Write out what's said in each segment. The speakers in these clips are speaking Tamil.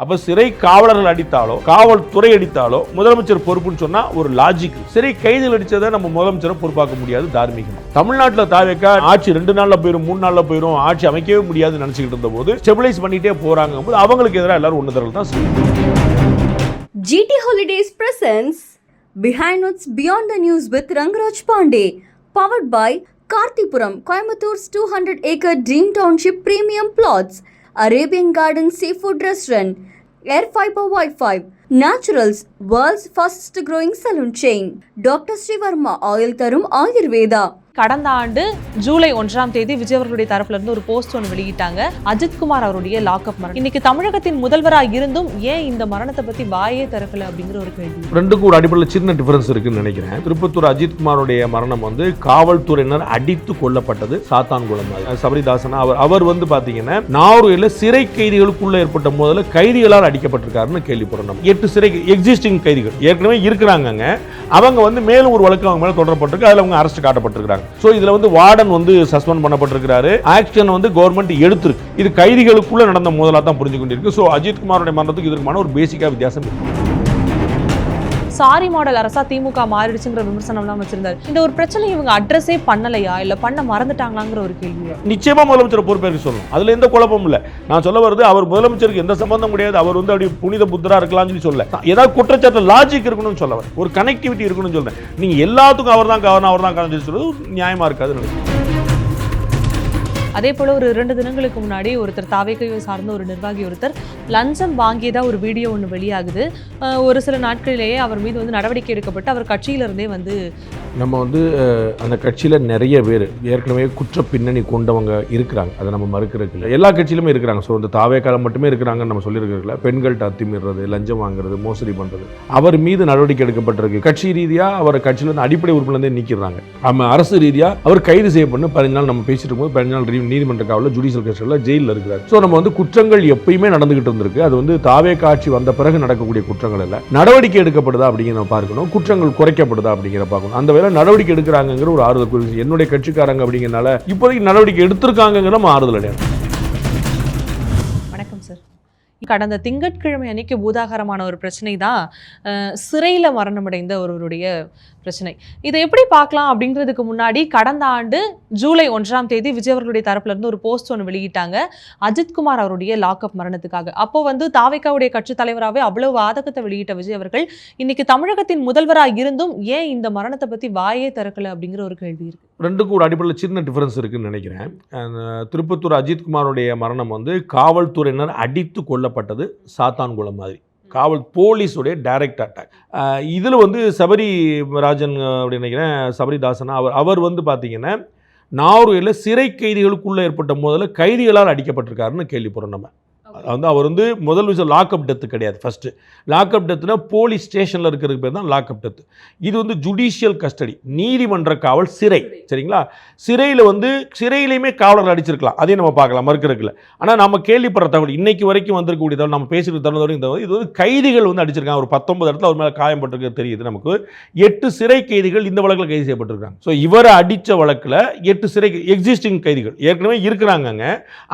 அப்ப சிறை காவலர்கள் அடித்தாலோ காவல்துறை அடித்தாலோ முதலமைச்சர் பொறுப்புன்னு சொன்னா ஒரு லாஜிக். சிறை கைதிகள் அடிச்சதை நம்ம முதலமைச்சரை பொறுப்பாக்க முடியாது, தார்மீகம். தமிழ்நாட்டில் தாவேக்கா ஆட்சி 2 நாள்ல போயிடும் 3 நாள்ல போயிடும், ஆட்சி அமைக்கவே முடியாதுன்னு நினைச்சுக்கிட்டு இருந்த போது ஸ்டெபிலைஸ் பண்ணிட்டே போறாங்க போது அவங்களுக்கு எதிராக எல்லாரும் ஒன்று தரல் தான் செய்யும். GT Holidays presents Behind What's Beyond the News with Rangaraj Pandey, powered by Kartipuram, Coimbator's 200-acre Dream Township Premium Plots, Arabian Garden Seafood Restaurant, Air Fiber Wi-Fi, Naturals, world's fastest growing salon chain, Dr. Srivarma Oil Tarum Ayurveda. கடந்த ஆண்டு ஜூலை 1ஆம் தேதி விஜய் அவர்களுடைய தரப்புல இருந்து ஒரு போஸ்ட் ஒன்று வெளியிட்டாங்க. அஜித்குமார் அவருடைய லாக்அப் மரணம். இன்னைக்கு தமிழகத்தின் முதல்வராக இருந்தும் ஏன் இந்த மரணத்தை பத்தி வாயே திறக்கல அப்படிங்கிற ஒரு கேள்வி. ரெண்டுக்கும் ஒரு அடிப்படையில் சின்ன டிஃபரன்ஸ் இருக்குன்னு நினைக்கிறேன். திருப்பத்தூர் அஜித்குமாருடைய மரணம் காவல்துறையினர் அடித்து கொல்லப்பட்டது சாத்தான்குளம். சபரிதாசன் அவர் பாத்தீங்கன்னா நாகூரில் சிறை கைதிகளுக்குள்ள ஏற்பட்ட மோதல கைதிகளால் அடிக்கப்பட்டிருக்காருன்னு கேள்விப்படுறோம். 8 சிறை எக்ஸிஸ்டிங் கைதிகள் ஏற்கனவே இருக்கிறாங்க. அவங்க மேலும் ஒரு வழக்கு அவங்க மேல தொடரப்பட்டிருக்கு. அதுல அவங்க அரெஸ்ட் காட்டப்பட்டிருக்காங்க. சோ இதுல வார்டன் சஸ்பெண்ட் பண்ணப்பட்டிருக்கிறாரு. ஆக்ஷன் கவர்மெண்ட் எடுத்திருக்கு. இது கைதிகளுக்குள்ள நடந்த மோதலா தான் புரிஞ்சு கொண்டிருக்கு. சோ அஜித்குமாரோட மரணத்துக்கு இதற்கான ஒரு பேசிக்கா வித்தியாசம் இருக்கு. சாரி மாடல் அரசா திமுக மாறிடுச்சுங்கிற விமர்சனம்லாம் வச்சிருந்தாரு. இந்த ஒரு பிரச்சனை இவங்க அட்ரஸே பண்ணலையா இல்ல பண்ண மறந்துட்டாங்களாங்கிற ஒரு கேள்வி. நிச்சயமா முதலமைச்சர் பொறுப்பேற்க சொல்லணும். அதுல எந்த குழப்பமும் இல்ல. நான் சொல்ல வருது, அவர் முதலமைச்சருக்கு எந்த சம்பந்தம் கிடையாது. அவர் அப்படி புனித புத்தரா இருக்கலாம்னு சொல்ல, ஏதாவது குற்றச்சாட்டு லாஜிக் இருக்கணும்னு சொல்ல வர, ஒரு கனெக்டிவிட்டி இருக்கணும்னு சொல்றேன். நீங்க எல்லாத்துக்கும் அவர் தான் கவர்னர் அவர் தான் கவர்னர் சொல்றது நியாயமா இருக்காது. அதே போல ஒரு 2 தினங்களுக்கு முன்னாடி ஒருத்தர் தாவேக்கையை சார்ந்த ஒரு நிர்வாகி ஒருத்தர் லஞ்சம் வாங்கியதா ஒரு வீடியோ ஒன்று வெளியாகுது. ஒரு சில நாட்களிலேயே அவர் மீது நடவடிக்கை எடுக்கப்பட்டு அவர் கட்சியிலிருந்தே நம்ம அந்த கட்சியில நிறைய பேர் ஏற்கனவே குற்ற பின்னணி கொண்டவங்க இருக்கிறாங்க. அதை நம்ம மறுக்கிறதுக்கு இல்லை. எல்லா கட்சியிலுமே இருக்கிறாங்க. ஸோ இந்த தாவேக்கால மட்டுமே இருக்கிறாங்கன்னு நம்ம சொல்லியிருக்கிறதுல பெண்கள்கிட்ட அத்துமீறது, லஞ்சம் வாங்குறது, மோசடி பண்றது, அவர் மீது நடவடிக்கை எடுக்கப்பட்டிருக்கு. கட்சி ரீதியா அவர் கட்சியிலிருந்து அடிப்படை உறுப்பினர்லேருந்தே நீக்கிறாங்க. நம்ம அரசு ரீதியா அவர் கைது செய்யப்பட்டு 15 நாள் நம்ம பேசிட்டு இருக்கும்போது 15 நாள் நீதிமன்ற காவலில் ஜுடிஷியல் கஸ்டடியில் ஜெயிலில் இருக்கிறார். ஸோ நம்ம குற்றங்கள் எப்பயுமே நடந்துகிட்டு இருந்திருக்கு. அது தாவேக்கா ஆட்சி வந்த பிறகு நடக்கக்கூடிய குற்றங்கள் இல்லை. நடவடிக்கை எடுக்கப்படுதா அப்படிங்கிற பார்க்கணும். குற்றங்கள் குறைக்கப்படுதா அப்படிங்கிற பார்க்கணும். அந்த வேலை நடவடிக்கை எடுக்கிறாங்கிற ஒரு ஆறுதல் குறித்து என்னுடைய கட்சிக்காரங்க அப்படிங்கிறனால இப்போதைக்கு நடவடிக்கை எடுத்திருக்காங்கிற ஆறுதல் அடையாது. வணக்கம் சார். கடந்த திங்கட்கிழமை அன்னைக்கு பூதாகரமான ஒரு பிரச்சனை தான் சிறையில் மரணமடைந்த ஒருவருடைய பிரச்சனை. இதை எப்படி பார்க்கலாம் அப்படிங்கிறதுக்கு முன்னாடி கடந்த ஆண்டு ஜூலை 1ஆம் தேதி விஜய் அவர்களுடைய தரப்புல இருந்து ஒரு போஸ்ட் ஒன்று வெளியிட்டாங்க அஜித்குமார் அவருடைய லாக்அப் மரணத்துக்காக. அப்போ தாவேக்காவுடைய கட்சி தலைவராகவே அவ்வளவு ஆதகத்தை வெளியிட்ட விஜய் அவர்கள் இன்னைக்கு தமிழகத்தின் முதல்வராக இருந்தும் ஏன் இந்த மரணத்தை பத்தி வாயே திறக்கல அப்படிங்கிற ஒரு கேள்வி இருக்கு. ரெண்டுக்கும் ஒரு அடிப்படையில் சின்ன டிஃபரன்ஸ் இருக்குன்னு நினைக்கிறேன். திருப்பத்தூர் அஜித்குமாருடைய மரணம் காவல்துறையினர் அடித்து கொல்லப்பட்டது சாத்தான்குளம் மாதிரி. காவல் போலீஸுடைய டைரக்ட் அட்டாக். இதில் சபரி ராஜன் அப்படின்னு நினைக்கிறேன், சபரிதாசன் அவர் பார்த்தீங்கன்னா நாகூரில் சிறை கைதிகளுக்குள்ளே ஏற்பட்ட மோதல கைதிகளால் அடிக்கப்பட்டிருக்காருன்னு கேள்விப்படுறோம். நம்ம அவர் முதல் விஷயம் லாக்அப் டெத்து கிடையாது. ஃபர்ஸ்ட் லாக்அப் டெத்துனா போலீஸ் ஸ்டேஷனில் இருக்கிறதுக்கு பேர் தான் லாக்அப் டெத்து. இது ஜுடிஷியல் கஸ்டடி, நீதிமன்ற காவல், சிறை. சரிங்களா? சிறையில் சிறையிலையுமே காவலர்கள் அடிச்சிருக்கலாம், அதையும் நம்ம பார்க்கலாம், மறுக்கிறதுல. ஆனால் நம்ம கேள்விப்படுற தகவல் இன்னைக்கு வரைக்கும் வந்திருக்கக்கூடிய தகவல், நம்ம பேசிட்டு தகவல், இது கைதிகள் அடிச்சிருக்காங்க. ஒரு 19 இடத்துல அவர் மேலே காயப்பட்டிருக்கிறது தெரியுது நமக்கு. 8 சிறை கைதிகள் இந்த வழக்கில் கைது செய்யப்பட்டிருக்காங்க. ஸோ இவரை அடித்த வழக்கில் 8 சிறை எக்ஸிஸ்டிங் கைதிகள் ஏற்கனவே இருக்கிறாங்க.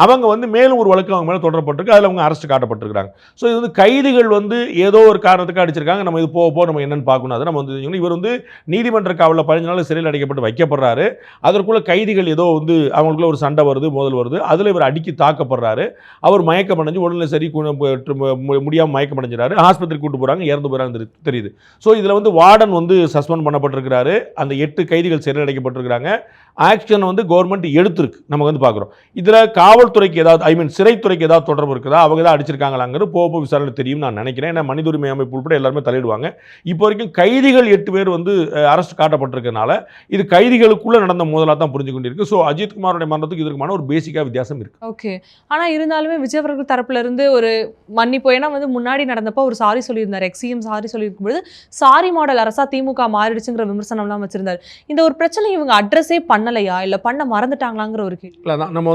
அவங்க மேலும் ஒரு வழக்கு அவங்க மேலே தொடரப்பட்டிருக்கு. அதில் அவங்க அரெஸ்ட் காட்டப்பட்டிருக்காங்க. ஸோ இது கைதிகள் ஏதோ ஒரு காரணத்துக்கு அடிச்சிருக்காங்க. நம்ம இது போக நம்ம என்னன்னு பார்க்கணும். அதை நம்ம இவர் நீதிமன்ற காவலில் 15 நாள் சிறையில் அடைக்கப்பட்டு வைக்கப்படுறாரு. அதற்குள்ள கைதிகள் ஏதோ அவங்களுக்குள்ள ஒரு சண்டை வருது, மோதல் வருது. அதில் இவர் அடிக்கி தாக்கப்படுறாரு. அவர் மயக்கம் அடைஞ்சு உடனே சரி முடியாமல் மயக்கம் அடைஞ்சிடாரு. ஆஸ்பத்திரி கூட்டு போகிறாங்க, இறந்து போகிறாங்க தெரியுது. ஸோ இதில் வார்டன் சஸ்பெண்ட் பண்ணப்பட்டிருக்கிறாரு. அந்த 8 கைதிகள் சிறையில் அடைக்கப்பட்டிருக்கிறாங்க. ஆக்ஷன் கவர்மெண்ட் எடுத்திருக்கு. நம்ம பார்க்குறோம். இதில் காவல்துறைக்கு ஏதாவது சிறைத்துறைக்கு ஏதாவது தொடர்பு இருக்குதா, அவங்க தான் அடிச்சிருக்காங்களாங்கிறது போக விசாரணை தெரியும் நான் நினைக்கிறேன். ஏன்னா மனித உரிமை அமைப்பு உட்பட எல்லாருமே தலையிடுவாங்க. இப்போ வரைக்கும் கைதிகள் 8 பேர் அரெஸ்ட் காட்டப்பட்டிருக்கனால இது கைதிகளுக்குள்ள நடந்த மோதலா தான் புரிஞ்சு கொண்டிருக்கு. ஸோ அஜித்குமாரோட மரணத்துக்கு இதற்கான ஒரு பேசிக்கா வித்தியாசம் இருக்கு. ஓகே. ஆனால் இருந்தாலுமே விஜய் அவர்கள் தரப்புல இருந்து ஒரு மன்னிப்பு, ஏன்னா முன்னாடி நடந்தப்போ ஒரு சாரி சொல்லியிருந்தார், எக்ஸிஎம் சாரி சொல்லியிருக்கும்போது சாரி மாடல் அரசா திமுக மாறிடுச்சுங்கிற விமர்சனம்லாம் வச்சிருந்தார். இந்த ஒரு பிரச்சனை இவங்க அட்ரஸே பண்ணலையா இல்ல பண்ண மறந்துட்டாங்களாங்கிற ஒரு கேள்வி. நம்ம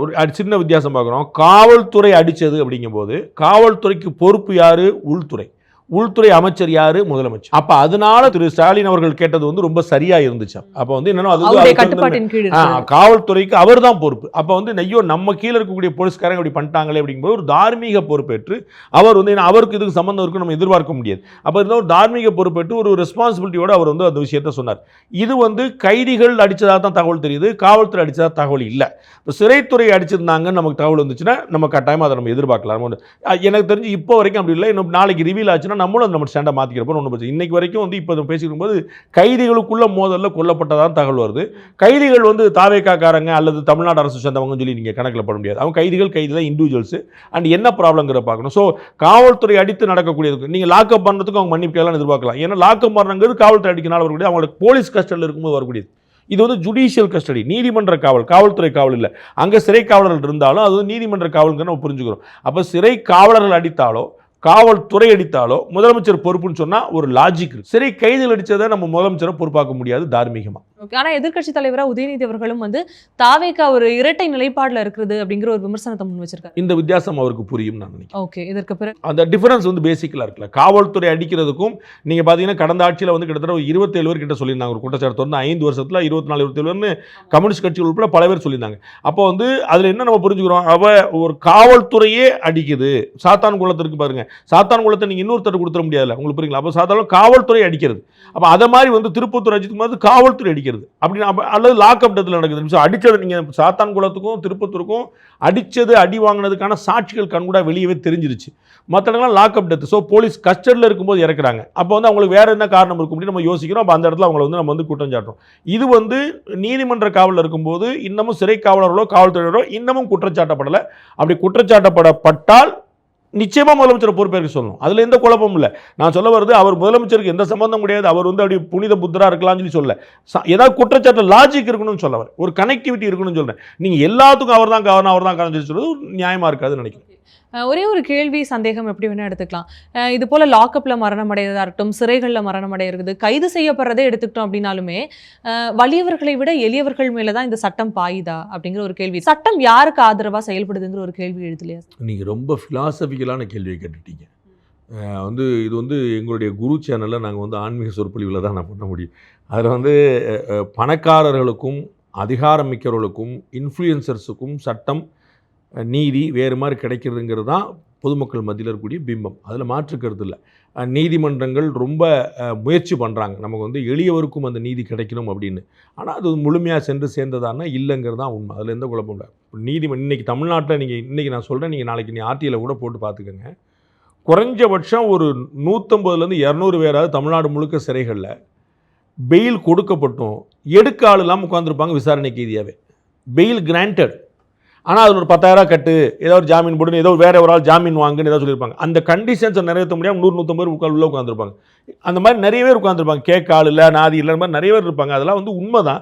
ஒரு சின்ன வித்தியாசம் பார்க்குறோம். காவல்துறை அடிச்சது அப்படிங்கும் போது காவல்துறைக்கு பொறுப்பு யாரு? உள்துறை. உள்துறை அமைச்சர் யாரு? முதலமைச்சர். அப்ப அதனால திரு ஸ்டாலின் அவர்கள் கேட்டது வந்து ரொம்ப சரியா இருந்துச்சு. அப்ப வந்து என்னன்னா அவருடைய கட்டுப்பாட்டின் கீழ் இருக்கு. காவல்துறைக்கு அவர் தான் பொறுப்பு. அப்ப வந்து ஐயோ நம்ம கீழே இருக்கக்கூடிய போலீஸ்காரங்க இப்படி பண்ணிட்டாங்களே அப்படிங்கும்போது ஒரு தார்மீக பொறுப்பேற்று அவர் வந்து அவருக்கு இதுக்கு சம்பந்தம் இருக்கு நம்ம எதிர்பார்க்க முடியாது. அப்ப இருந்த ஒரு தார்மீக பொறுப்பேற்று ஒரு ரெஸ்பான்சிபிலிட்டியோட அவர் வந்து அந்த விஷயத்த சொன்னார். இது வந்து கைதிகள் அடிச்சதா தான் தகவல் தெரியுது, காவல்துறை அடிச்சதா தகவல் இல்லை. இப்போ சிறைத்துறை அடிச்சிருந்தாங்கன்னு நமக்கு தகவல் வந்துச்சுன்னா நம்ம கட்டாயமாக அதை நம்ம எதிர்பார்க்கலாம். எனக்கு தெரிஞ்சு இப்போ வரைக்கும் அப்படி இல்லை. இன்னும் நாளைக்கு ரிவீல் ஆச்சுன்னா நம்மளும் நம்ம ஸ்டாண்டை மாற்றிக்கிறப்போ ஒன்றும் பிரச்சனை. இன்னைக்கு வரைக்கும் வந்து இப்போ பேசிக்கும் போது கைதிகளுக்குள்ள மோதல்ல கொல்லப்பட்டதான் தகவல் வருது. கைதிகள் வந்து தாவேக்காரங்க அல்லது தமிழ்நாடு அரசு சேர்ந்தவங்க சொல்லி நீங்கள் கணக்கில் பட முடியாது. அவங்க கைதிகள் இண்டிவிஜுவல்ஸ் அண்ட் என்ன ப்ராப்ளங்கிற பார்க்கணும். ஸோ காவல்துறை அடித்து நடக்கக்கூடியது நீங்கள் லாக்அப் பண்ணுறதுக்கு அவங்க மன்னிப்புலாம் எதிர்பார்க்கலாம். ஏன்னா லாக்அப் பண்ணுறது காவல்துறை அடிக்கனால வரக்கூடியது, அவங்களுக்கு போலீஸ் கஸ்டடியில் இருக்கும்போது வரக்கூடியது. இது வந்து ஜுடிஷியல் கஸ்டடி, நீதிமன்ற காவல், காவல்துறை காவல் இல்லை. அங்கே சிறை காவலர்கள் இருந்தாலும் அது நீதிமன்ற காவல்ங்கிற நம்ம புரிஞ்சுக்கிறோம். அப்போ சிறை காவலர்கள் அடித்தாலோ காவல்துறை அடித்தாலோ முதலமைச்சர் பொறுப்புன்னு சொன்னால் ஒரு லாஜிக் இருக்கு. சிறை கைதிகள் அடித்ததை நம்ம முதலமைச்சரை பொறுப்பாக்க முடியாது தார்மீகமாக. ஆனால் எதிர்க்கட்சி தலைவராக உதயநிதி அவர்களும் வந்து தாவேக்கா ஒரு இரட்டை நிலைப்பாடில் இருக்கிறது அப்படிங்கிற ஒரு விமர்சனத்தை முன் வச்சிருக்காரு. இந்த வித்தியாசம் அவருக்கு புரியும் நான் நினைக்கிறேன். ஓகே, இதற்கு பிறகு அந்த டிஃபரன்ஸ் வந்து பேசிக்கலாக இருக்குல்ல. காவல்துறை அடிக்கிறதுக்கும் நீங்கள் பார்த்தீங்கன்னா கடந்த ஆட்சியில் வந்து கிட்டத்தட்ட 27 பேர் கிட்ட சொல்லியிருந்தாங்க ஒரு குற்றச்சாட்டு தொடர்ந்து 5 வருஷத்தில் 24 27 கம்யூனிஸ்ட் கட்சி உட்பட பல பேர் சொல்லியிருந்தாங்க. அப்போ வந்து அதில் என்ன நம்ம புரிஞ்சுக்கிறோம், ஒரு காவல்துறையே அடிக்குது. சாத்தான் குளத்திற்கு பாருங்க, சாத்தான் குளத்தை நீங்கள் இன்னொருத்தர் கொடுத்துட முடியாதுல்ல, உங்களுக்கு புரியுங்களா? அப்போ சாதாரண காவல்துறை அடிக்கிறது. அப்போ அதை மாதிரி வந்து திருப்பத்தூர் அடிக்கும் போது காவல்துறை அடிக்கிறது அப்படின்னு, அல்லது லாக்அப் டெத்தில் நடக்குது. அடித்தது நீங்கள் சாத்தான் குளத்துக்கும் திருப்பத்தூருக்கும் அடித்தது அடி வாங்கினதுக்கான சாட்சிகள் கண்கூட வெளியவே தெரிஞ்சிருச்சு. மற்ற இடங்கள்லாம் லாக்அப் டெத். ஸோ போலீஸ் கஸ்டடியில் இருக்கும்போது இறக்குறாங்க. அப்போ வந்து அவங்களுக்கு வேறு என்ன காரணம் இருக்கும் அப்படின்னு நம்ம யோசிக்கிறோம். அப்போ அந்த இடத்துல அவங்களை வந்து நம்ம வந்து குற்றம் சாட்டுறோம். இது வந்து நீதிமன்ற காவலில் இருக்கும்போது இன்னமும் சிறை காவலர்களோ காவல்துறையினரோ இன்னமும் குற்றச்சாட்டப்படலை. அப்படி குற்றச்சாட்டப்படப்பட்டால் நிச்சயமாக முதலமைச்சர் பொறுப்பேற்க சொல்லணும். அதில் எந்த குழப்பமும் இல்லை. நான் சொல்ல வருது, அவர் முதலமைச்சருக்கு எந்த சம்பந்தம் கிடையாது. அவர் வந்து அப்படி புனித புத்தராக இருக்கலாம்னு சொல்லி சொல்ல, ஏதாவது குற்றச்சாட்டு லாஜிக் இருக்கணும்னு சொல்ல, ஒரு கனெக்டிவிட்டி இருக்கணும்னு சொல்கிறேன். நீங்கள் எல்லாத்துக்கும் அவர் தான் கவர்னர் அவர் தான் காரணம் சொல்றது நியாயமாக இருக்காதுன்னு நினைக்கிறேன். ஒரே ஒரு கேள்வி, சந்தேகம் எப்படி வேணால் எடுத்துக்கலாம். இது போல் லாக்அப்பில் மரணம் அடைகிறதா இருக்கட்டும், சிறைகளில் மரணம் அடைகிறது, கைது செய்யப்படுறதே எடுத்துக்கிட்டோம் அப்படின்னாலுமே வலியவர்களை விட எளியவர்கள் மேலே தான் இந்த சட்டம் பாயுதா அப்படிங்கிற ஒரு கேள்வி. சட்டம் யாருக்கு ஆதரவாக செயல்படுதுங்கிற ஒரு கேள்வி எழுதலையா? நீங்கள் ரொம்ப ஃபிலாசபிக்கலான கேள்வியை கேட்டுட்டீங்க. வந்து இது வந்து எங்களுடைய குரு சேனலில் நாங்கள் வந்து ஆன்மீக சொற்பொழிவில் தான் நான் பண்ண முடியும். அதில் வந்து பணக்காரர்களுக்கும் அதிகாரம் மிக்கவர்களுக்கும் இன்ஃப்ளூயன்சர்ஸுக்கும் சட்டம் நீதி வேறு மாதிரி கிடைக்கிறதுங்கிறது தான் பொதுமக்கள் மத்தியில் இருக்கக்கூடிய பிம்பம். அதில் மாற்றுக்கிறது இல்லை. நீதிமன்றங்கள் ரொம்ப முயற்சி பண்ணுறாங்க, நமக்கு வந்து எளியவருக்கும் அந்த நீதி கிடைக்கணும் அப்படின்னு. ஆனால் அது முழுமையாக சென்று சேர்ந்ததானா இல்லைங்கிறது தான் உண்மை. அதில் எந்த குழப்பம் இல்லை. நீதிமன்றம் இன்றைக்கி தமிழ்நாட்டில் நீங்கள் இன்றைக்கி நான் சொல்கிறேன், நீங்கள் நாளைக்கு ஆர்டியில் கூட போட்டு பார்த்துக்கோங்க. குறைஞ்சபட்சம் ஒரு 150லேருந்து 200 பேராவது தமிழ்நாடு முழுக்க சிறைகளில் பெயில் கொடுக்கப்பட்டும் எடுக்க ஆள் இல்லாமல் உட்காந்துருப்பாங்க விசாரணை கைதியாகவே. Fail granted. ஆனால் அதில் ஒரு 10,000 கட்டு, ஏதோ ஒரு ஜாமீன் போடுன்னு, ஏதோ வேற ஒரு ஆள் ஜாமீன் வாங்குன்னு ஏதாவது சொல்லியிருப்பாங்க. அந்த கண்டிஷன்ஸை நிறைவேற்ற முடியாமல் 100-150 பேர் உள்ள உட்காந்துருப்பாங்க. அந்த மாதிரி நிறைய பேர் உட்காந்துருப்பாங்க. கேட்க ஆள் இல்லை, நாதி இல்லை, மாதிரி நிறைய பேர் இருப்பாங்க. அதெல்லாம் வந்து உண்மை தான்.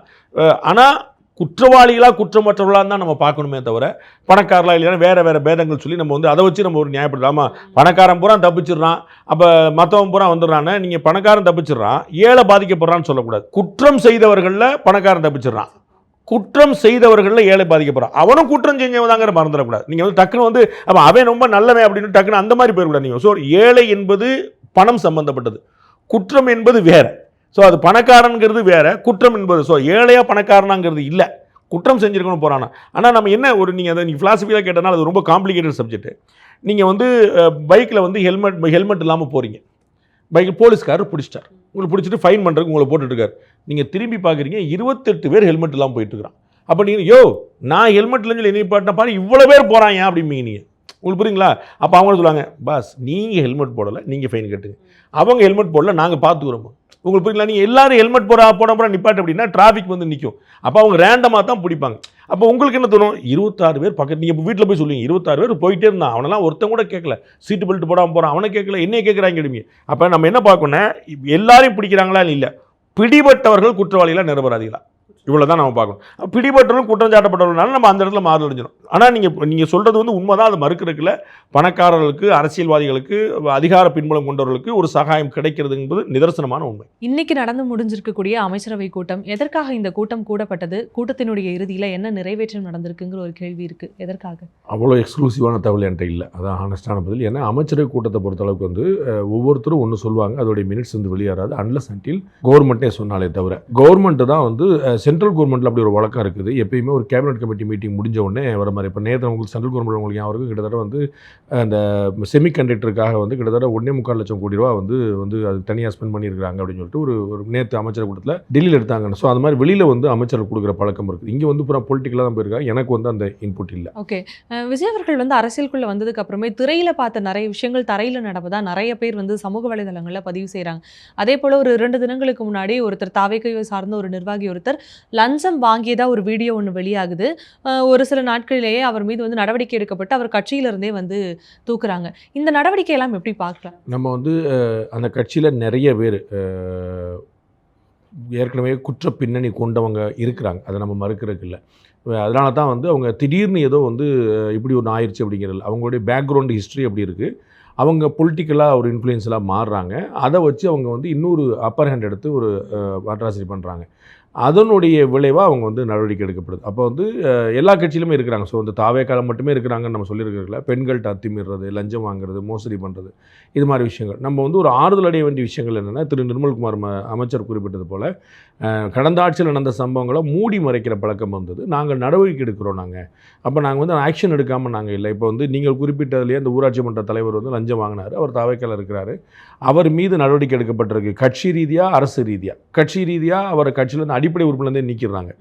ஆனால் குற்றவாளிகளாக குற்றமற்றவர்களாக தான் நம்ம பார்க்கணுமே தவிர பணக்காரலாம் இல்லைன்னா வேறு வேறு பேதங்கள் சொல்லி நம்ம வந்து அதை வச்சு நம்ம ஒரு நியாயப்படுத்தலாமா? பணக்காரன் பூரா தப்பிச்சிடுறான், அப்போ மற்றவன் பூரா வந்துடுறான்னு நீங்கள் பணக்காரன் தப்பிச்சிடுறான் ஏழை பாதிக்கப்படுறான்னு சொல்லக்கூடாது. குற்றம் செய்தவர்களில் பணக்காரன் தப்பிச்சிடுறான், குற்றம் செய்தவர்களில் ஏழை பாதிக்கப்படுறான். அவனும் குற்றம் செஞ்சவதாங்கிற மறந்துடக்கூடாது. நீங்கள் வந்து டக்குன்னு வந்து அப்போ அவன் ரொம்ப நல்லவன் அப்படின்னு டக்குன்னு அந்த மாதிரி போயிடக்கூடாது. நீங்கள் ஸோ ஏழை என்பது பணம் சம்பந்தப்பட்டது, குற்றம் என்பது வேறு. ஸோ அது பணக்காரங்கிறது வேறு, குற்றம் என்பது ஸோ ஏழையா பணக்காரனாங்கிறது இல்லை. குற்றம் செஞ்சுருக்கணும் போகிறானா. ஆனால் நம்ம என்ன ஒரு நீங்கள் அதை நீங்கள் ஃபிலாசபியாக கேட்டனால அது ரொம்ப காம்ப்ளிகேட்டட் சப்ஜெக்ட். நீங்கள் வந்து பைக்கில் வந்து ஹெல்மெட் இல்லாமல் போகிறீங்க, பைக்கில் போலீஸ்காரர் பிடிச்சிட்டார், உங்களுக்கு பிடிச்சிட்டு ஃபைன் பண்ணுறதுக்கு உங்களை போட்டுட்ருக்காரு. நீங்கள் திரும்பி பார்க்குறீங்க 28 பேர் ஹெல்மெட் இல்லாமல் போயிட்டுருக்கான். அப்போ நீங்கள் நான் ஹெல்மெட்லன்னு சொல்லி என்ன பாட்டினா பாரு இவ்வளோ பேர் போகிறாங்க அப்படிம்பீங்க நீங்கள். உங்களுக்கு புரியுங்களா? அப்போ அவங்க சொல்லுவாங்க, பாஸ் நீங்கள் ஹெல்மெட் போடலை, நீங்கள் ஃபைன் கட்டுங்க. அவங்க ஹெல்மெட் போடல, நாங்கள் பார்த்துக்குறோம். உங்களுக்கு புரியுங்களா? நீங்கள் எல்லாரும் ஹெல்மெட் போட நிப்பாட்டு அப்படின்னா டிராஃபிக் வந்து நிற்கும். அப்போ அவங்க ரேண்டமாக தான் பிடிப்பாங்க. அப்போ உங்களுக்கு என்ன தோணும்? 26 பேர் பக்கத்து, நீங்கள் இப்போ வீட்டில் போய் சொல்லுவீங்க 26 பேர் போயிட்டே இருந்தான், அவனெல்லாம் ஒருத்தன் கூட கேட்கல, சீட்டு பெல்ட் போடாமல் போகிறான், அவனை கேட்கல, என்னையே கேட்குறாங்க கேடுங்க. அப்போ நம்ம என்ன பார்க்கணும், எல்லாரையும் பிடிக்கிறாங்களா இல்லை, பிடிபட்டவர்கள் குற்றவாளிகளா நிரபராதிகளா, இவ்வளோ தான் நம்ம பார்க்கணும். பிடிபட்டவர்கள் குற்றம் சாட்டப்பட்டவர்களால நம்ம அந்த இடத்துல மாறுதல் அடைஞ்சிடும். ஆனால் நீங்கள் சொல்கிறது வந்து உண்மைதான், அது மறுக்கிறதுக்குல பணக்காரர்களுக்கு, அரசியல்வாதிகளுக்கு, அதிகார பின்புலம் கொண்டவர்களுக்கு ஒரு சகாயம் கிடைக்கிறது என்பது நிதர்சனமான உண்மை. இன்னைக்கு நடந்து முடிஞ்சிருக்கக்கூடிய அமைச்சரவை கூட்டம், எதற்காக இந்த கூட்டம் கூடப்பட்டது, கூட்டத்தினுடைய இறுதியில் என்ன நிறைவேற்றம் நடந்திருக்குங்கிற ஒரு கேள்வி இருக்கு. எதற்காக? அவ்வளோ எக்ஸ்க்ளூசிவான தகவல் என்கிட்ட இல்லை, அதான் ஹானஸ்டான பதில். ஏன்னா அமைச்சரவை கூட்டத்தை பொறுத்தளவுக்கு வந்து ஒவ்வொருத்தரும் ஒன்று சொல்லுவாங்க, அதோடைய மினிட்ஸ் வந்து வெளியேறாது அன்லஸ் அன்டில் கவர்மெண்ட்டே சொன்னாலே தவிர. கவர்மெண்ட்டு தான் வந்து சென்ட்ரல் கவர்மெண்ட்டில் அப்படி ஒரு வழக்கம் இருக்குது. எப்பயுமே ஒரு கேபினட் கமிட்டி மீட்டிங் முடிஞ்ச உடனே வர மாதிரி. இப்போ நேற்று உங்களுக்கு சென்ட்ரல் கவர்மெண்ட் உங்களுக்கு அவருக்கு கிட்டத்தட்ட வந்து அந்த செமிகண்டக்டருக்காக வந்து கிட்டத்தட்ட 1.25 லட்சம் கோடி ரூபா வந்து அதுக்கு தனியாக ஸ்பெண்ட் பண்ணியிருக்காங்க அப்படின்னு சொல்லிட்டு ஒரு நேற்று அமைச்சர் கூட்டத்தில் டெல்லியில் எடுத்தாங்க. ஸோ அது மாதிரி வெளியில் வந்து அமைச்சர் கொடுக்குற பழக்கம் இருக்குது. இங்கே வந்து பூரா பொலிட்டிக்கலாக தான் போயிருக்காங்க. எனக்கு வந்து அந்த இன்புட் இல்லை. ஓகே, விஜய் அவர்கள் வந்து அரசியலுக்குள்ளே வந்ததுக்கு அப்புறமே திரையில் பார்த்த நிறைய விஷயங்கள் தரையில் நடப்பதா நிறைய பேர் வந்து சமூக வலைதளங்களில் பதிவு செய்கிறாங்க. அதே போல் ஒரு 2 தினங்களுக்கு முன்னாடி ஒருத்தர் தாவேக்கையை சார்ந்த ஒரு நிர்வாகி ஒருத்தர் லஞ்சம் வாங்கியதா ஒரு வீடியோ ஒன்று வெளியாகுது. ஒரு சில நாட்களிலேயே அவர் மீது வந்து நடவடிக்கை எடுக்கப்பட்டு அவர் கட்சியிலிருந்தே வந்து தூக்குறாங்க. இந்த நடவடிக்கை எல்லாம் எப்படி பார்க்கலாம்? நம்ம வந்து அந்த கட்சியில் நிறைய பேர் ஏற்கனவே குற்ற பின்னணி கொண்டவங்க இருக்கிறாங்க, அதை நம்ம மறுக்கிறதுக்கு இல்லை. அதனால தான் வந்து அவங்க திடீர்னு ஏதோ வந்து இப்படி ஒன்று ஆயிடுச்சு அப்படிங்கிறது. அவங்களுடைய பேக்ரவுண்டு ஹிஸ்ட்ரி அப்படி இருக்குது. அவங்க பொலிட்டிக்கலாக ஒரு இன்ஃப்ளூயன்ஸெலாம் மாறுறாங்க. அதை வச்சு அவங்க வந்து இன்னொரு அப்பர் ஹேண்ட் எடுத்து ஒரு அட்ராசிட்டி பண்ணுறாங்க. அதனுடைய விளைவாக அவங்க வந்து நடவடிக்கை எடுக்கப்படுது. அப்போ வந்து எல்லா கட்சியிலுமே இருக்கிறாங்க. ஸோ இந்த தாவேக்காலம் மட்டுமே இருக்கிறாங்கன்னு நம்ம சொல்லியிருக்கிறதுல பெண்கள்கிட்ட அத்துமீறது, லஞ்சம் வாங்குறது, மோசடி பண்ணுறது, இது மாதிரி விஷயங்கள். நம்ம வந்து ஒரு ஆறுதல் அடைய வேண்டிய விஷயங்கள் என்னென்னா, திரு நிர்மல்குமார் அமைச்சர் குறிப்பிட்டது போல் கடந்த ஆட்சியில் நடந்த சம்பவங்களை மூடி மறைக்கிற பழக்கம் வந்தது. நாங்கள் நடவடிக்கை எடுக்கிறோம். அப்போ நாங்கள் வந்து ஆக்ஷன் எடுக்காமல் நாங்கள் இல்லை. இப்போ வந்து நீங்கள் குறிப்பிட்டதுலேயே அந்த ஊராட்சி மன்ற தலைவர் வந்து லஞ்சம் வாங்கினார், அவர் தாவேக்கால இருக்கிறார், அவர் மீது நடவடிக்கை எடுக்கப்பட்டிருக்கு. கட்சி ரீதியாக, அரசு ரீதியாக. கட்சி ரீதியாக அவரை கட்சியிலேருந்து அடிப்படை உறுப்பினர்லேருந்தே நீக்கிறாங்க.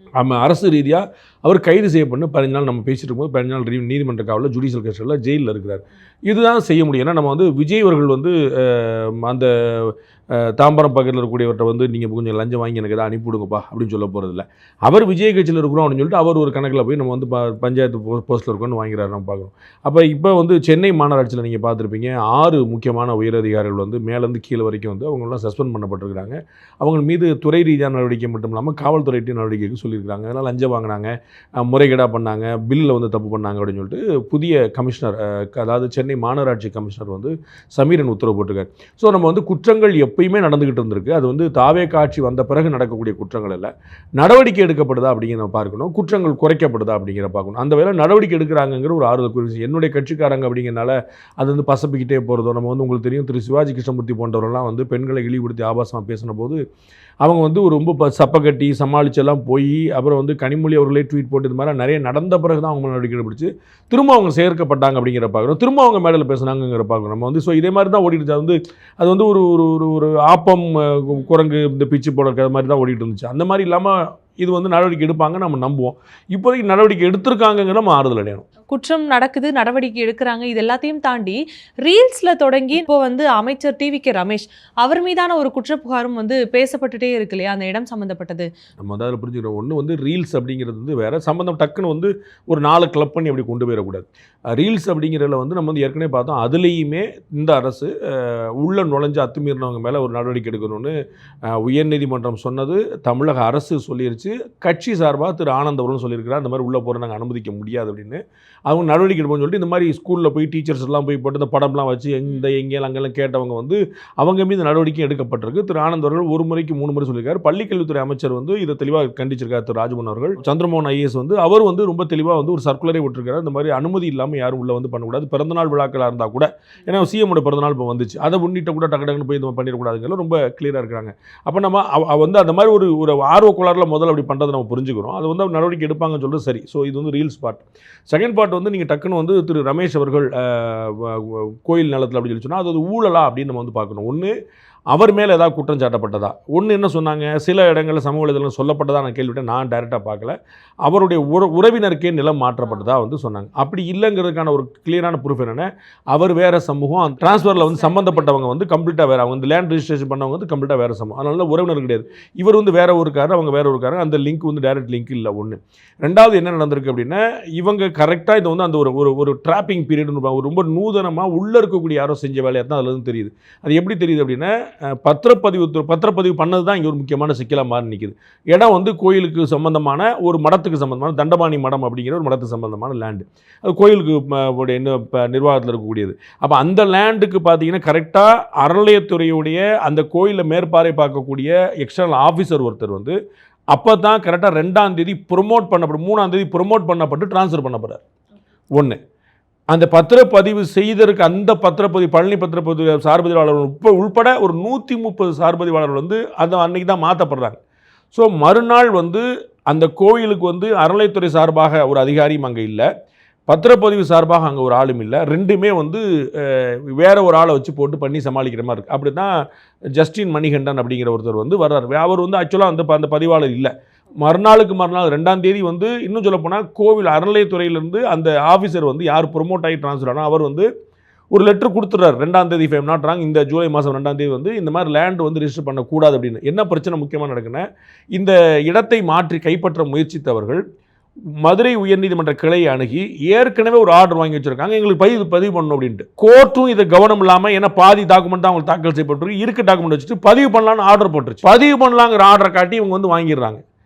அரசு ரீதியாக அவர் கைது செய்யப்பட்டு 15 நாள் நம்ம பேசிட்டு இருக்கும்போது 15 நாள் நீதிமன்ற காவலில் ஜுடிஷியல் கஸ்டடியில் ஜெயிலில் இருக்கிறார். இதுதான் செய்ய முடியும். ஏன்னா நம்ம வந்து விஜய் அவர்கள் வந்து அந்த தாம்பரம் பக்கத்தில் இருக்கக்கூடியவர்கிட்ட வந்து நீங்கள் கொஞ்சம் லஞ்சம் வாங்கி எனக்கு எதாவது அனுப்பிவிடுங்கப்பா அப்படின்னு சொல்ல போகிறதில்ல. அவர் விஜய் கட்சியில் இருக்கிறோம் அப்படின்னு சொல்லிட்டு அவர் ஒரு கணக்கில் போய் நம்ம வந்து பஞ்சாயத்து போஸ்ட்டில் இருக்கோன்னு வாங்கிறாரு, நம்ம பார்க்குறோம். அப்போ இப்போ வந்து சென்னை மாநகராட்சியில் நீங்கள் பார்த்துருப்பீங்க, 6 முக்கியமான உயரதிகாரிகள் வந்து மேலேருந்து கீழே வரைக்கும் வந்து அவங்களாம் சஸ்பெண்ட் பண்ணப்பட்டிருக்கிறாங்க. அவங்க மீது துறை ரீதியான நடவடிக்கை மட்டும் இல்லாமல் காவல்துறையிட்ட நடவடிக்கைக்கு சொல்லியிருக்காங்க. அதனால் லஞ்சம் வாங்கினாங்க, முறைகேடாக பண்ணாங்க, பில்லில் வந்து தப்பு பண்ணாங்க அப்படின்னு சொல்லிட்டு புதிய கமிஷனர், அதாவது சென்னை மாநகராட்சி கமிஷனர் வந்து சமீரன் உத்தரவு போட்டிருக்காரு. ஸோ நம்ம வந்து குற்றங்கள் எப்பயுமே நடந்துக்கிட்டு இருந்திருக்கு. அது வந்து தாவேக்கா ஆட்சி வந்த பிறகு நடக்கக்கூடிய குற்றங்கள் இல்லை. நடவடிக்கை எடுக்கப்படுதா அப்படிங்கிற பார்க்கணும், குற்றங்கள் குறைக்கப்படுதா அப்படிங்கிற பார்க்கணும். அந்த வேலை நடவடிக்கை எடுக்கிறாங்கிற ஒரு ஆறுதல் குறித்து என்னுடைய கட்சிக்காரங்க அப்படிங்கிறனால அது வந்து பசப்பிக்கிட்டே போகிறதோ. நம்ம வந்து உங்களுக்கு தெரியும், திரு சிவாஜி கிருஷ்ணமூர்த்தி போன்றவரெல்லாம் வந்து பெண்களை இழிவுபடுத்தி ஆபாசமாக பேசின போது அவங்க வந்து ரொம்ப சப்பை கட்டி சமாளிச்செல்லாம் போய் அப்புறம் வந்து கனிமொழி அவர்களே ட்வீட் போட்டு இது மாதிரி நிறைய நடந்த பிறகு தான் அவங்க நடவடிக்கை பிடிச்சி திரும்ப அவங்க சேர்க்கப்பட்டாங்க அப்படிங்கிற பார்க்குறோம். திரும்ப அவங்க மேடையில் பேசுனாங்கிற பார்க்குறோம் நம்ம வந்து. ஸோ இதே மாதிரி தான் ஓடிட்டு அது வந்து ஒரு ஒரு ஆப்பம் குரங்கு இந்த பிச்சு போட இருக்கிற மாதிரி தான் ஓடிட்டு இருந்துச்சு. அந்த மாதிரி இல்லாமல் இது வந்து நடவடிக்கை எடுப்பாங்க நம்ம நம்புவோம். இப்போதைக்கு நடவடிக்கை எடுத்திருக்காங்கிற நம்ம ஆறுதல் அடையணும். குற்றம் நடக்குது, நடவடிக்கை எடுக்கிறாங்க, இது எல்லாத்தையும் தாண்டி ரீல்ஸில் தொடங்கி இப்போ வந்து அமைச்சர் டிவிகே ரமேஷ் அவர் மீதான ஒரு குற்றப்புகாரும் வந்து பேசப்பட்டுட்டே இருக்கு இல்லையா, அந்த இடம் சம்மந்தப்பட்டது. நம்ம அதாவது புரிஞ்சுக்கிறோம். ஒன்று வந்து ரீல்ஸ் அப்படிங்கிறது வந்து வேறு சம்மந்தம், டக்குன்னு வந்து ஒரு 4 கிளப் பண்ணி அப்படி கொண்டு போயிடக்கூடாது. ரீல்ஸ் அப்படிங்கிறதுல வந்து நம்ம வந்து ஏற்கனவே பார்த்தோம், அதுலேயுமே இந்த அரசு உள்ள நுழைஞ்சு அத்துமீறினவங்க மேலே ஒரு நடவடிக்கை எடுக்கணும்னு உயர்நீதிமன்றம் சொன்னது, தமிழக அரசு சொல்லிருச்சு. கட்சி சார்பாக திரு ஆனந்த் அவர்களும் சொல்லியிருக்கிறார், இந்த மாதிரி உள்ளே போகிற நாங்கள் அனுமதிக்க முடியாது அப்படின்னு. அவங்க நடவடிக்கை எடுப்போம்னு சொல்லிட்டு இந்த மாதிரி ஸ்கூலில் போய் டீச்சர்ஸ் எல்லாம் போய் போட்டு இந்த படம்லாம் வச்சு எங்கேயும் அங்கெல்லாம் கேட்டவங்க வந்து அவங்க மீது நடவடிக்கை எடுக்கப்பட்டிருக்கு. திரு ஆனந்த் அவர்கள் 1 முறைக்கு 3 முறை சொல்லியிருக்காரு. பள்ளிக்கல்வித்துறை அமைச்சர் வந்து இதை தெளிவாக கண்டிச்சிருக்காரு. திரு ராஜ்மோகன் அவர்கள், சந்திரமோகன் ஐஏஎஸ் வந்து அவர் வந்து ரொம்ப தெளிவாக வந்து ஒரு சர்க்குலரே விட்டுருக்காரு. இந்த மாதிரி அனுமதி இல்லாமல் யாரும் உள்ளே வந்து பண்ணக்கூடாது. பிறந்தநாள் விழாக்களாக இருந்தால் கூட, ஏன்னா சிஎம்மோட பிறந்தநாள் இப்போ வந்துச்சு, அதை முன்னிட்டு கூட டக்குன்னு போய் இது பண்ணிடக்கூடாதுங்கிற ரொம்ப கிளியராக இருக்கிறாங்க. அப்போ நம்ம வந்து அந்த மாதிரி ஒரு ஆர்வ கோளாறில் முதல்ல அப்படி பண்ணுறதை நம்ம புரிஞ்சுக்கிறோம். அது வந்து நடவடிக்கை எடுப்பாங்கன்னு சொல்லிட்டு சரி. ஸோ இது வந்து ரீல்ஸ் பார்ட். செகண்ட் பார்ட் வந்து நீங்கள் டக்குன்னு வந்து திரு ரமேஷ் அவர்கள் கோயில் நிலத்தில் அப்படின்னு சொல்லி சொன்னால் அது ஊழலா அப்படின்னு நம்ம வந்து பார்க்கணும். ஒன்று அவர் மேலே ஏதாவது குற்றம் சாட்டப்பட்டதா, ஒன்று என்ன சொன்னாங்க, சில இடங்களில் சமூக வலைதளங்கள் சொல்லப்பட்டதா நான் கேள்விட்டேன், நான் டைரெக்டாக பார்க்கல. அவருடைய உறவினருக்கே நிலம் மாற்றப்பட்டதா வந்து சொன்னாங்க. அப்படி இல்லைங்கிறதுக்கான ஒரு கிளியரான ப்ரூஃப் என்னென்னா, அவர் வேறு சமூகம், அந்த டிரான்ஸ்ஃபரில் வந்து சம்மந்தப்பட்டவங்க வந்து கம்ப்ளீட்டாக வேறு, அவங்க வந்து லேண்ட் ரெஜிஸ்ட்ரேஷன் பண்ணவங்க வந்து கம்ப்ளீட்டாக வேறு சமூகம், அதனால உறவினர் கிடையாது. இவர் வந்து வேறு ஊருக்காரர், அவங்க வேறு ஊருக்காரர், அந்த லிங்க் வந்து டைரக்ட் லிங்க் இல்லை. ஒன்று. ரெண்டாவது என்ன நடந்திருக்கு அப்படின்னா, இவங்க கரெக்டாக இதை வந்து அந்த ஒரு ட்ராப்பிங் பீரியட்னு ரொம்ப நூதனமாக உள்ளே இருக்கக்கூடிய யாரோ செஞ்ச வேலையாக தான் அதில் வந்து தெரியுது. அது எப்படி தெரியுது அப்படின்னா, பத்திரப்பதிவு பண்ணது தான் இங்கே ஒரு முக்கியமான சிக்கலாக மாறி நிற்குது. இடம் வந்து கோயிலுக்கு சம்பந்தமான ஒரு மடத்துக்கு சம்பந்தமான தண்டபாணி மடம் அப்படிங்கிற ஒரு மடத்துக்கு சம்பந்தமான லேண்டு, அது கோயிலுக்கு நிர்வாகத்தில் இருக்கக்கூடியது. அப்போ அந்த லேண்டுக்கு பார்த்தீங்கன்னா கரெக்டாக அறநிலையத்துறையுடைய அந்த கோயிலில் மேற்பார்வை பார்க்கக்கூடிய எக்ஸ்டர்னல் ஆஃபீஸர் ஒருத்தர் வந்து அப்போ தான் கரெக்டாக 2ஆம் தேதி ப்ரொமோட் பண்ணப்பட்டு 3ஆம் தேதி ப்ரொமோட் பண்ணப்பட்டு ட்ரான்ஸ்ஃபர் பண்ணப்படுறார். ஒன்று, அந்த பத்திரப்பதிவு செய்ததற்கு அந்த பத்திரப்பதிவு பழனி பத்திரப்பதிவு சார்பதிவாளர்கள் உள்பட ஒரு 130 சார்பதிவாளர்கள் வந்து அந்த அன்னைக்கு தான் மாற்றப்படுறாங்க. ஸோ மறுநாள் வந்து அந்த கோயிலுக்கு வந்து அறநிலைத்துறை சார்பாக ஒரு அதிகாரியும் அங்கே இல்லை, பத்திரப்பதிவு சார்பாக அங்கே ஒரு ஆளும் இல்லை, ரெண்டுமே வந்து வேற ஒரு ஆளை வச்சு போட்டு பண்ணி சமாளிக்கிற மாதிரி இருக்குது. அப்படி தான் ஜஸ்டின் மணிகண்டன் அப்படிங்கிற ஒருத்தர் வந்து வர்றார். அவர் வந்து ஆக்சுவலாக அந்த பதிவாளர் இல்லை. மறுநாள் 2ஆம் தேதி வந்து இன்னும் சொல்லப்போனால் கோவில் அறநிலையத்துறையிலேருந்து அந்த ஆஃபீஸர் வந்து யார் ப்ரொமோட் ஆகி ட்ரான்ஸ்ஃபர் ஆனால் அவர் வந்து ஒரு லெட்டர் கொடுத்துட்றாரு. 2ஆம் தேதி ஃபைம் நாட் ராங், இந்த ஜூலை மாதம் 2ஆம் தேதி வந்து இந்த மாதிரி லேண்ட் வந்து ரிஜிஸ்டர் பண்ணக்கூடாது அப்படின்னு. என்ன பிரச்சனை முக்கியமாக நடக்குன்னா, இந்த இடத்தை மாற்றி கைப்பற்ற முயற்சித்தவர்கள் மதுரை உயர்நீதிமன்ற கிளையை அணுகி ஏற்கனவே ஒரு ஆர்டர் வாங்கி வச்சிருக்காங்க, எங்களுக்கு பதிவு பண்ணணும் அப்படின்ட்டு. கோர்ட்டும் இதை கவனம் இல்லாமல், ஏன்னா பாதி டாக்குமெண்ட் தான் அவங்களுக்கு தாக்கல் செய்யப்பட்டிருக்கு, இருக்க டாக்குமெண்ட் வச்சுட்டு பதிவு பண்ணலான்னு ஆர்டர் போட்டுருச்சு. பதிவு பண்ணலாங்கிற ஆர்டரை காட்டி இவங்க வந்து வாங்கிடுறாங்க.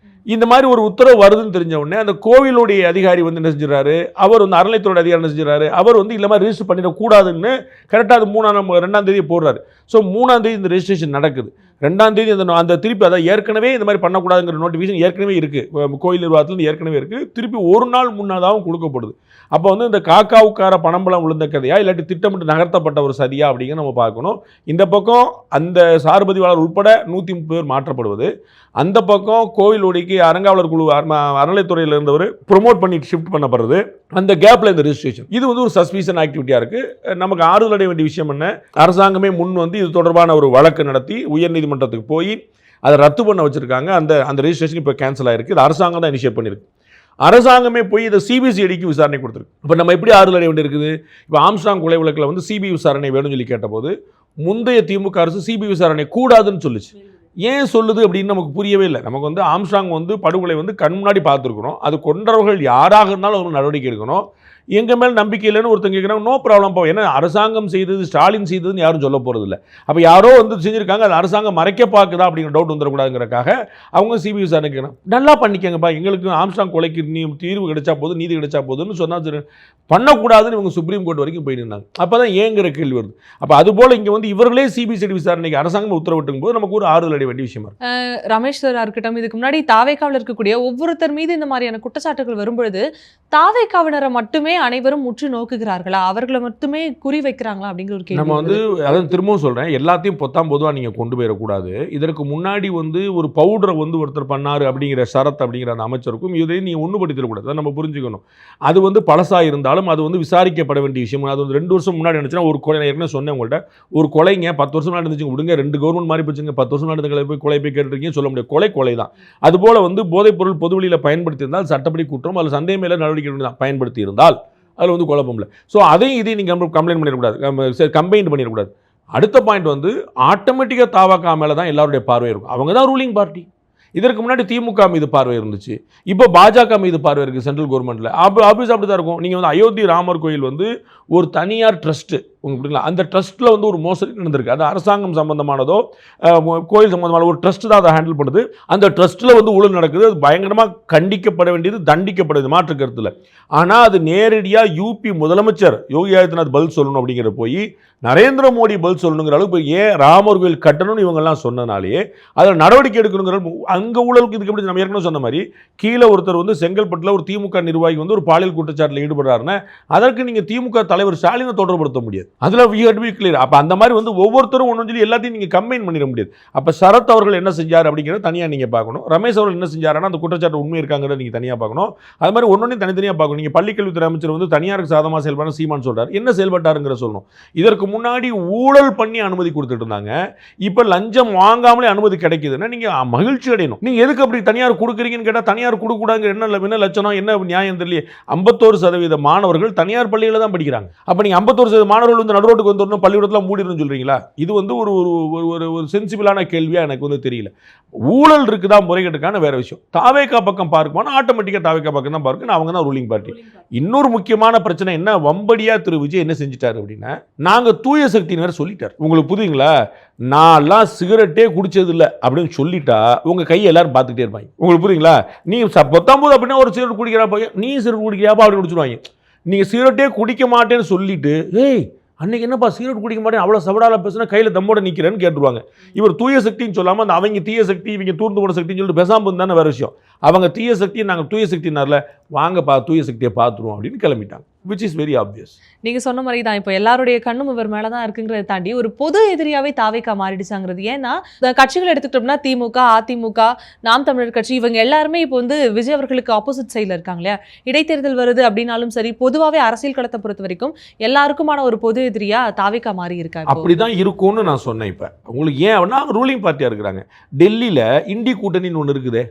இந்த மாதிரி ஒரு உத்தரவு வருதுன்னு தெரிஞ்ச உடனே அந்த கோவிலுடைய அதிகாரி வந்து என்ன செஞ்சுறாரு, அவர் வந்து அறநிலையத்துறை அதிகாரி என்ன செஞ்சுறாரு, அவர் வந்து இல்லை மாதிரி ரிஜிஸ்டர் பண்ணிடக்கூடாதுன்னு கரெக்டாக அது 2ஆம் தேதி போடுறாரு. ஸோ 3ஆம் தேதி இந்த ரெஜிஸ்ட்ரேஷன் நடக்குது. 2ஆம் தேதி அந்த திருப்பி அதான் ஏற்கனவே இந்த மாதிரி பண்ணக்கூடாதுங்கிற நோட்டிஃபிகேஷன் ஏற்கனவே இருக்குது, கோயில் நிர்வாகத்துலேருந்து ஏற்கனவே இருக்குது, திருப்பி ஒரு நாள் முன்னதாகவும் கொடுக்கப்படுது. அப்போ வந்து இந்த காக்காவுக்கார பணம்பலம் விழுந்த கதையா இல்லாட்டி திட்டமிட்டு நகர்த்தப்பட்ட ஒரு சதியா அப்படிங்கிற நம்ம பார்க்கணும். இந்த பக்கம் அந்த சார்பதிவாளர் உட்பட 130 பேர் மாற்றப்படுவது, அந்த பக்கம் கோயிலுடைக்கு அறங்காவலர் குழு அறநிலைத்துறையில் இருந்தவர் ப்ரொமோட் பண்ணி ஷிஃப்ட் பண்ணப்படுறது, அந்த கேப்பில் இந்த ரெஜிஸ்ட்ரேஷன், இது வந்து ஒரு சஸ்பீஷன் ஆக்டிவிட்டியாக இருக்குது. நமக்கு ஆறுதல் அடைய வேண்டிய விஷயம் என்ன, அரசாங்கமே முன் வந்து இது தொடர்பான ஒரு வழக்கு நடத்தி உயர்நீதிமன்றத்துக்கு போய் அதை ரத்து பண்ண வச்சுருக்காங்க. அந்த ரெஜிஸ்ட்ரேஷன் இப்போ கேன்சல் ஆகிருக்கு. இது அரசாங்கம் தான் இனிஷியேட் பண்ணியிருக்கு. அரசாங்கமே போய் இதை சிபிசிஐடிக்கு விசாரணை கொடுத்துருக்கு. இப்போ நம்ம எப்படி ஆறுதல் அடைய வேண்டியிருக்குது, இப்போ ஆம்ஸ்ட்ராங் கொலை வழக்கில் வந்து சிபிஐ விசாரணை வேணும்னு சொல்லி கேட்டபோது முந்தைய திமுக அரசு சிபிஐ விசாரணை கூடாதுன்னு சொல்லுச்சு. ஏன் சொல்லுது அப்படின்னு நமக்கு புரியவே இல்லை. நமக்கு வந்து ஆம்ஸ்ட்ராங் வந்து படுகொலை வந்து கண் முன்னாடி பார்த்துருக்கணும், அது கொன்றவர்கள் யாராக இருந்தாலும் அவங்க நடவடிக்கை எடுக்கணும். எங்கள் மேல் நம்பிக்கை இல்லைன்னு ஒருத்தங்க கேட்குறாங்க, நோ ப்ராப்ளம். ஏன்னா அரசாங்கம் செய்தது ஸ்டாலின் செய்ததுன்னு யாரும் சொல்ல போகிறது இல்லை. அப்போ யாரோ வந்து செஞ்சுருக்காங்க, அது அரசாங்கம் மறைக்க பார்க்குதா அப்படிங்கிற டவுட் வந்துடக்கூடாதுங்கிறக்காக அவங்க சிபிஐ விசாரணை கேட்கணும். நல்லா பண்ணிக்கங்கப்பா, எங்களுக்கு ஆம்ஸ்ட்ராங் கொலைக்கு தீர்வு கிடைச்சா போதும், நீதி கிடைச்சா போதுன்னு சொன்னால் பண்ணக்கூடாதுன்னு இவங்க சுப்ரீம் கோர்ட் வரைக்கும் போய் நின்னாங்க. அப்போ தான் ஏங்கிற கேள்வி வருது. அப்போ அதுபோல் இங்கே வந்து இவர்களே சிபிசிஐடி விசாரணைக்கு அரசாங்கம் உத்தரவிட்டும் போது நமக்கு ஒரு ஆறுதல் அடைய வேண்டிய விஷயமா இருக்கு. ரமேஷ் சார் இருக்கட்டும், இதுக்கு முன்னாடி தாவேக்காவில் இருக்கக்கூடிய ஒவ்வொருத்தர் மீது இந்த மாதிரியான குற்றச்சாட்டுகள் வரும்பொழுது தாவேக்காவினரை மட்டுமே அனைவரும் முற்று நோக்குகிறார்களா, அவர்களை மட்டுமே குறி வைக்கிறாங்களா அப்படிங்கிற ஒரு கேள்வி நம்ம வந்து அதான் திரும்பவும் சொல்கிறேன், எல்லாத்தையும் பொதுவாக நீங்கள் கொண்டு போயிடக்கூடாது. இதற்கு முன்னாடி வந்து ஒரு பவுடரை வந்து ஒருத்தர் பண்ணார் அப்படிங்கிற சரத் அப்படிங்கிற அந்த அமைச்சருக்கும் இதை நீங்கள் ஒன்றுபடுத்திடக்கூடாது, அதை நம்ம புரிஞ்சுக்கணும். அது வந்து பழசாக இருந்தாலும் அது வந்து விசாரிக்கப்பட வேண்டிய விஷயம். அது வந்து 2 வருஷம் முன்னாடி இருந்துச்சுன்னா ஒரு கொலை, ஏற்கனவே சொன்னேன் உங்கள்கிட்ட, ஒரு கொலைங்க 10 வருஷம் முன்னாடி இருந்துச்சு விடுங்க, 2 கவர்மெண்ட் மாறி போச்சுங்க, 10 வருஷம் முன்னாடி கொலை போய் கேட்டுருக்கீங்க சொல்ல முடியாது. கொலை தான். அதுபோல் வந்து போதைப்பொருள் பொதுவெளியில் பயன்படுத்தி இருந்தால் சட்டப்படி குற்றம், அதில் சந்தேகம் மேலே நடவடிக்கை தான். பயன்படுத்தி இருந்தால் அதில் வந்து குழப்பம் இல்லை. ஸோ அதையும் இதையும் நீங்கள் கம்ப்ளைண்ட் பண்ணிடக்கூடாது, கம்பைன் பண்ணிடக்கூடாது. அடுத்த பாயிண்ட் வந்து ஆட்டோமேட்டிக்காக தாவகா மேலே தான் எல்லாருடைய பார்வை இருக்கும். அவங்க தான் ரூலிங் பார்ட்டி. இதற்கு முன்னாடி திமுக மீது பார்வை இருந்துச்சு, இப்போ பாஜக மீது பார்வை இருக்குது சென்ட்ரல் கவர்மெண்ட்டில். ஆப்வியஸ் அப்படி தான் இருக்கும். நீங்கள் வந்து அயோத்தி ராமர் கோயில் வந்து ஒரு தனியார் ட்ரஸ்ட்டு உங்களுக்கு, அந்த ட்ரஸ்ட்டில் வந்து ஒரு மோசடி நடந்திருக்கு. அது அரசாங்கம் சம்பந்தமானதோ கோயில் சம்பந்தமான ஒரு ட்ரஸ்ட்டு தான் அதை ஹேண்டில் பண்ணுது. அந்த ட்ரஸ்ட்டில் வந்து ஊழல் நடக்குது, அது பயங்கரமாக கண்டிக்கப்பட வேண்டியது, தண்டிக்கப்படுது, மாற்று கருத்தில். ஆனால் அது நேரடியாக யூபி முதலமைச்சர் யோகி ஆதித்யநாத் பதில் சொல்லணும் அப்படிங்கிற போய் நரேந்திர மோடி பதில் சொல்லணுங்கிற அளவுக்கு ஏன் ராமர் கோயில் கட்டணும்னு இவங்கெல்லாம் சொன்னனாலேயே அதில் நடவடிக்கை எடுக்கணுங்கிற அங்கே ஊழலுக்கு இதுக்கு எப்படி நம்ம ஏற்கனவே சொன்ன மாதிரி கீழே ஒருத்தர் வந்து செங்கல்பட்டில் ஒரு திமுக நிர்வாகி வந்து ஒரு பாலியல் குற்றச்சாட்டில் ஈடுபடுறாருன்னா அதற்கு நீங்கள் திமுக தலைவர் ஸ்டாலினை தொடர்படுத்த முடியாது. அதில் வி ஹேட் பி கிளியர். அப்போ அந்த மாதிரி வந்து ஒவ்வொருத்தரும் ஒன்று சொல்லி எல்லாத்தையும் நீங்கள் கம்பைன் பண்ணிட முடியாது. அப்போ சரத் அவர்கள் என்ன செஞ்சார் அப்படிங்கிறத தனியாக நீங்கள் பார்க்கணும். ரமேஷ் அவர்கள் என்ன செஞ்சாருன்னா அந்த குற்றச்சாட்டு உண்மை இருக்காங்கிறத நீங்கள் தனியாக பார்க்கணும். அது மாதிரி ஒன்னொன்றையும் தனித்தனியாக பார்க்கணும். நீங்கள் பள்ளிக்கல்வித்துறை அமைச்சர் வந்து தனியாருக்கு சாதமாக செயல்பட சீமான் சொல்கிறார், என்ன செயல்பட்டாருங்கிற சொல்லணும். இதற்கு முன்னாடி ஊழல் பண்ணி அனுமதி கொடுத்துட்டு இருந்தாங்க, இப்போ லஞ்சம் வாங்காமலே அனுமதி கிடைக்குதுன்னா நீங்கள் மகிழ்ச்சி அடையணும். நீங்கள் எதுக்கு அப்படி தனியார் கொடுக்குறீங்கன்னு கேட்டால் தனியார் கொடுக்கூடாங்க என்ன லட்சணம் என்ன நியாயம் தெரியல. 51% மாணவர்கள் தனியார் பள்ளியில் தான் படிக்கிறாங்க. அப்போ நீங்கள் 51% மாணவர்கள் மாணவர்கள் வந்து நடுரோட்டுக்கு வந்துடணும், பள்ளிக்கூடத்தில் மூடிடணும்னு சொல்கிறீங்களா? இது வந்து ஒரு ஒரு ஒரு சென்சிபிளான கேள்வியாக எனக்கு வந்து தெரியல. ஊழல் இருக்குதா, முறைகேட்டுக்கான வேற விஷயம். தாவேகா பக்கம் பார்க்குமானா ஆட்டோமேட்டிக்காக தாவேகா பக்கம் தான் பார்க்கணும். அவங்க தான் ரூலிங் பார்ட்டி. இன்னொரு முக்கியமான பிரச்சனை என்ன, வம்படியா திரு விஜய் என்ன செஞ்சுட்டாரு அப்படின்னா, நாங்கள் தூய சக்தின்னு வேற சொல்லிட்டார். உங்களுக்கு புரியுங்களா? நான்லாம் சிகரெட்டே குடிச்சது இல்லை அப்படின்னு சொல்லிட்டா உங்கள் கையை எல்லாரும் பார்த்துக்கிட்டே இருப்பாங்க. உங்களுக்கு புரியுங்களா? நீ 19 அப்படின்னா ஒரு சிகரெட் குடிக்கிறா போய், நீ சிகரெட் குடிக்கிறியாப்பா அப்படின்னு குடிச்சிடுவாங்க. நீங்கள் சிகரெட்டே குடிக்க மாட்டேன்னு சொல்லிட்டு, ஏய் அன்னைக்கு என்னப்பா சிகரெட் குடிக்க மாட்டேன் அவ்வளோ சவடால பேசுனா கையில் தம்மோட நிற்கிறேன்னு கேட்டுருவாங்க. இவர் தூய சக்தின்னு சொல்லாமல் அந்த அவங்க தீய சக்தி, இவங்க தூர்ந்து போன சக்தின்னு சொல்லிட்டு பேசாமல் இருந்தானே வேறு விஷயம். அவங்க தீய சக்தி, நாங்கள் தூய சக்தினார்ல, வாங்கப்பா தூய சக்தியை பார்த்துருவோம் அப்படின்னு கிளம்பிட்டாங்க. Which is very obvious. நீங்க சொன்ன மாதிரி தான் இப்போ எல்லாருடைய கண்ணும் இவர் மேல தான் இருக்குங்கிறத தாண்டி ஒரு பொது எதிரியாவே தாவேகா மாறிடுச்சாங்கிறது. ஏன்னா இந்த கட்சிகள் எடுத்துக்கிட்டோம்னா திமுக, அதிமுக, நாம் தமிழர் கட்சி, இவங்க எல்லாருமே இப்போ வந்து விஜய் அவர்களுக்கு ஆப்போசிட் சைடில் இருக்காங்க இல்லையா? இடைத்தேர்தல் வருது அப்படின்னாலும் சரி, பொதுவாகவே அரசியல் களத்தை பொறுத்த வரைக்கும் எல்லாருக்குமான ஒரு பொது எதிரியா தாவேகா மாறி இருக்கா? அப்படிதான் இருக்கும்னு நான் சொன்னேன். இப்போ உங்களுக்கு ஏன் அப்படின்னா ரூலிங் பார்ட்டியாக இருக்கிறாங்க. டெல்லியில் இண்டி கூட்டணின்னு ஒன்று இருக்குதே,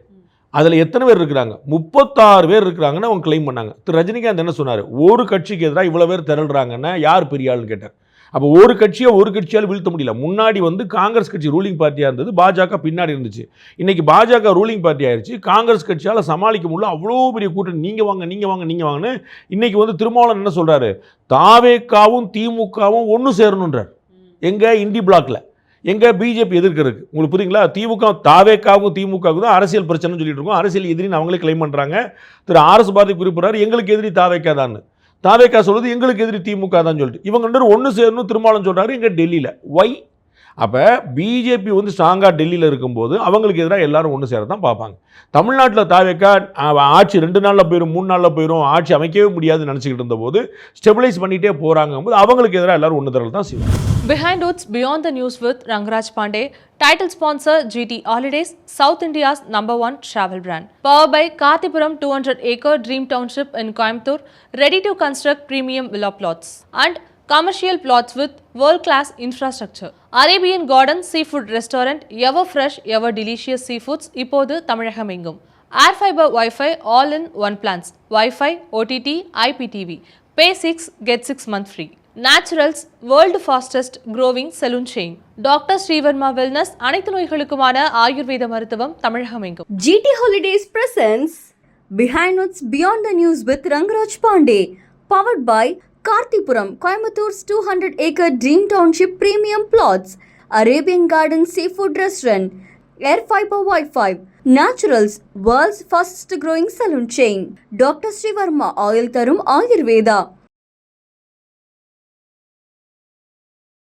அதில் எத்தனை பேர் இருக்கிறாங்க? 36 பேர் இருக்கிறாங்கன்னு அவங்க கிளைம் பண்ணாங்க. திரு ரஜினிகாந்த் என்ன சொன்னார், ஒரு கட்சிக்கு எதிராக இவ்வளோ பேர் திரள்றாங்கன்னா யார் பெரிய ஆள்னு கேட்டார். அப்போ ஒரு கட்சியால் வீழ்த்த முடியல. முன்னாடி வந்து காங்கிரஸ் கட்சி ரூலிங் பார்ட்டியாக இருந்தது, பாஜக பின்னாடி இருந்துச்சு. இன்றைக்கி பாஜக ரூலிங் பார்ட்டி ஆயிடுச்சு, காங்கிரஸ் கட்சியால் சமாளிக்க முடியல. அவ்வளோ பெரிய கூட்டணி, நீங்கள் வாங்கன்னு இன்றைக்கி வந்து திருமாவளவன் என்ன சொல்கிறாரு, தாவேகாவும் திமுகவும் ஒன்று சேரணுன்றார். எங்கே? இண்டி பிளாக்ல. எங்கே? பிஜேபி எதிர்க்கிறதுக்கு. உங்களுக்கு புரியுங்களா? திமுக தாவேகாவுக்கும் திமுகவுக்கும் தான் அரசியல் பிரச்சனைன்னு சொல்லிட்டு இருக்கோம். அரசியல் எதிரின்னு அவங்களே கிளைம் பண்ணுறாங்க. திரு ஆர்எஸ் பாரதி குறிப்பிட்றாரு, எங்களுக்கு எதிரி தாவேகா தான். தாவேகா சொல்லுது எங்களுக்கு எதிரி திமுக தான் சொல்லிட்டு. இவங்க 2 ஒன்று சேரணும் திருமாவளவன் சொல்கிறாரு எங்கே? டெல்லியில். ஒய்? அப்போ பிஜேபி வந்து ஸ்ட்ராங்காக டெல்லியில் இருக்கும்போது அவங்களுக்கு எதிராக எல்லாரும் ஒன்று சேர தான் பார்ப்பாங்க. தமிழ்நாட்டில் தாவேகா ஆட்சி 2 நாளில் போயிடும், 3 நாளில் போயிடும், ஆட்சி அமைக்கவே முடியாதுன்னு நினச்சிக்கிட்டு இருந்தபோது ஸ்டெபிலைஸ் பண்ணிகிட்டே போகிறாங்கும்போது அவங்களுக்கு எதிராக எல்லாரும் ஒன்று தரல் தான் செய்வாங்க. Behind Roots Beyond the News with Rangaraj Pandey. Title sponsor GT Holidays, South India's #1 travel brand. Powered by Karthipuram 200-acre Dream Township in Coimbatore. Ready to construct premium villa plots. And commercial plots with world-class infrastructure. Arabian Garden Seafood Restaurant. Ever fresh, ever delicious seafoods. இப்போது தமிழகம் எங்கும். Air Fiber Wi-Fi all in one plans. Wi-Fi, OTT, IPTV. Pay 6, get 6 months free. Naturals, world fastest growing saloon chain. Doctor Sreevarma wellness, அனைத்து நோய்களுக்குமான ஆயுர்வேத மருத்துவம் தமிழகம் எங்கும். GT Holidays presents Behind What's Beyond the News with Rangaraj Pandey. Powered by Karthipuram, Coimbatore 200-acre Dream Township Premium Plots. Arabian Garden Seafood Restaurant. Air Fiber Wi-Fi. Naturals, world's fastest growing saloon chain. Doctor Sreevarma oil தரும் ஆயுர்வேதா.